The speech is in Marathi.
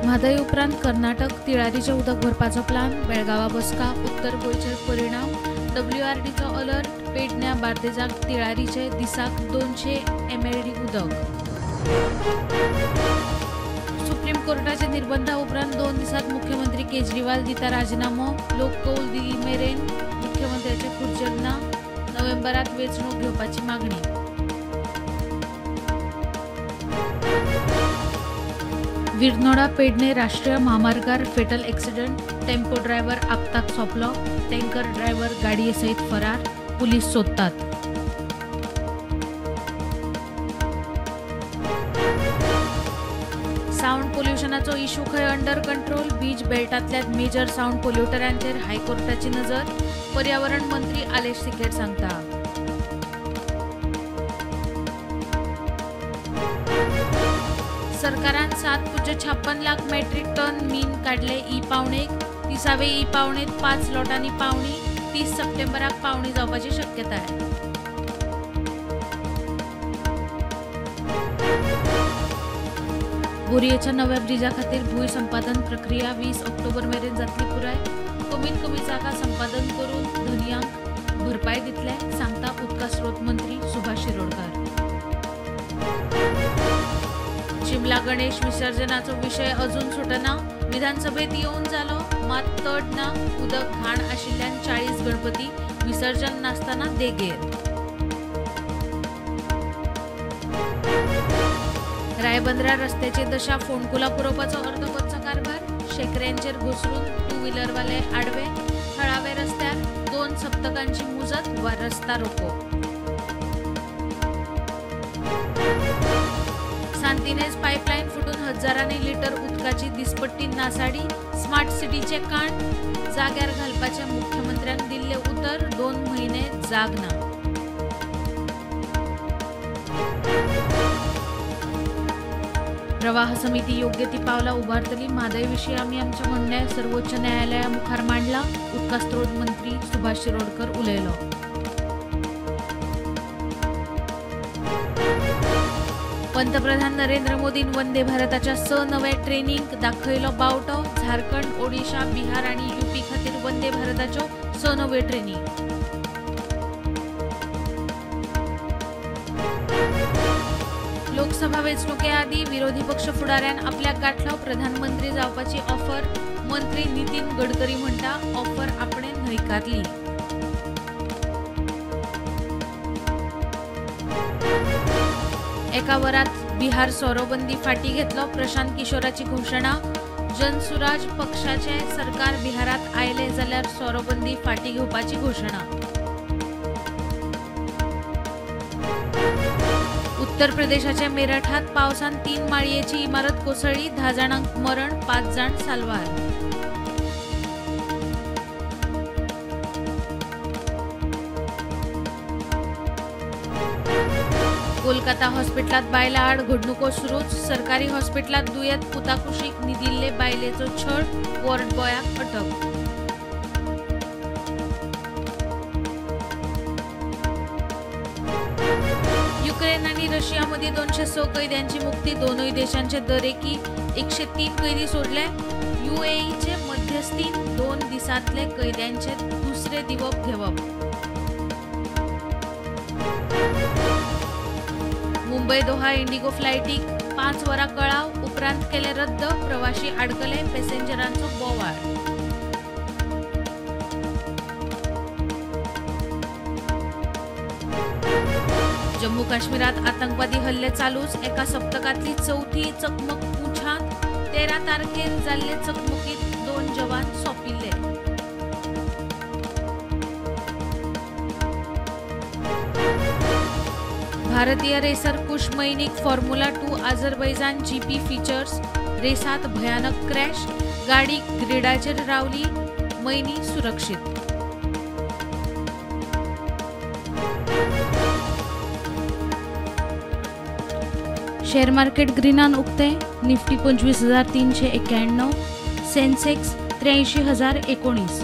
म्हादय उपरांत कर्नाटक तिळारीचे उदक भरपाचो प्लान, बेळगावा बसका, उत्तर गोंयचेर परिणाम, WRDचो अलर्ट, पेडण्या बार्देजाक तिळारीचे दिसाक 200 MLD उदक. सुप्रीम कोर्टाचे निर्बंधा उपरांत 2 दिसात मुख्यमंत्री केजरीवाल दिता राजीनामो, लोक कौल दिली मेरेन मुख्यमंत्र्याचे खुर्चेर ना, नोव्हेंबरात वेंचणूक घेवपाची मागणी. विर्नोडा पेडणे राष्ट्रीय महामार्गार फेटल एक्सिडेंट, टेम्पो ड्रायव्हर आपताक सोंपलो, टँकर ड्रायव्हर गाडये सयत फरार, पुलीस सोदतात. सावंड पोल्युशनाचो इशू खंय अंडर कंट्रोल, बीच बेल्टांतल्या मेजर सावंड पोल्युटरांचेर हायकोर्टाची नजर, पर्यावरण मंत्री आलेश सिकेट सांगता. सरकारान 7.56 लाख मेट्रिक टन मीन काढले ई-पावणेक, 30वे ई-पावणेत 5 लॉटांनी पावणी, 30 सप्टेंबराक पावणी जावपाची शक्यताय. बोरयेच्या नव्या ब्रिजा खातीर भूंय संपादन प्रक्रिया 20 ऑक्टोबर मेरेन जातली पुराय, कमीत कमी जागा संपादन करून धनियांक भरपाय दितले, सांगता उदका स्रोत मंत्री सुभाष शिरोडकार. शिमला गणेश विसर्जनाचो विषय अजून सुटना, विधानसभेत येवन जालो मात तड ना, उदक घाण आशिल्ल्यान 40 गणपती विसर्जन नासतना देगेर. रायबंदरा रस्त्याची दशा फोंडकुला पुरोवपाचो अर्दवटचो कारभार, शेकऱ्यांचेर घुसरून 2 व्हीलरवाले आडवे, थळावे रस्त्यार 2 सप्तकांची मुजत वा रस्ता रोको. सांतिनेज पाईपलाईन फुटून हजारांनी लिटर उदकाची दिसपट्टी नासाडी, स्मार्ट सिटीचे काण, जाग्यार घालपाचे मुख्यमंत्र्यांक दिल्ले उतर, 2 म्हयने जाग ना. प्रवाह समिती योग्य ती पावला उबारतली, म्हादय विशीं आमी आमचे म्हणणे सर्वोच्च न्यायालया मुखार मांडला, उदका स्त्रोत मंत्री सुभाष शिरोडकर उलयलो. पंतप्रधान नरेंद्र मोदीन वंदे भारताच्या 6 नवे ट्रेनिंग दाखयलो बावटो, झारखंड, ओडिशा, बिहार आणि UP खातीर वंदे भारताच्यो 6 नवे ट्रेनिंग. लोकसभा वेंचणुके आदी विरोधी पक्ष फुडाऱ्यान आपल्याक गाठलो प्रधानमंत्री जावपाची ऑफर, मंत्री नितीन गडकरी म्हणटा ऑफर आपणे न्हयकारली. एका वरात बिहार सोरोबंदी फाटी घेतलो, प्रशांत किशोराची घोषणा, जनसुराज पक्षाचे सरकार बिहारात आयले जाल्यार सोरोबंदी फाटी घेवपाची घोषणा. उत्तर प्रदेशाच्या मेरठात पावसान 3 माळयेची इमारत कोसळली, 10 जाणांक मरण, 5 जाण साल्वार. कोलकाता हॉस्पिटलात बायला आड घडणुको सुरूच, सरकारी हॉस्पिटलात दुयेत पुताकुशीक निदिल्ले बायलेचो छळ, वॉर्ड बॉयाक अटक. युक्रेन आणि रशियामध्ये 206 कैद्यांची मुक्ती, दोनही देशांचे दरेकी 103 कैदी सोडले. UAEचे मध्यस्थीन 2 दिसांतले कैद्यांचे दुसरे दिवप घेवप. मुंबई दोहा इंडिगो फ्लायटीक 5 वरां कळाव, उपरांत केले रद्द, प्रवाशी आडकले, पॅसेंजरांचो बोवाळ. जम्मू काश्मीरात आतंकवादी हल्ले चालूच, एका सप्तकातली 4थी चकमक पुंछांत, 13 तारखेर जाल्ले चकमकीत 2 जवान सोंपिल्ले. भारतीय रेसर कुश मैनीक फॉर्म्युला 2 अझरबैजान GP फीचर्स, रेसात भयानक क्रॅश, गाडी ग्रिडाचेर रावली, मैनी सुरक्षित. शेअर मार्केट ग्रीनान उक्ते, निफ्टी 25,391, सेन्सेक्स 83,019.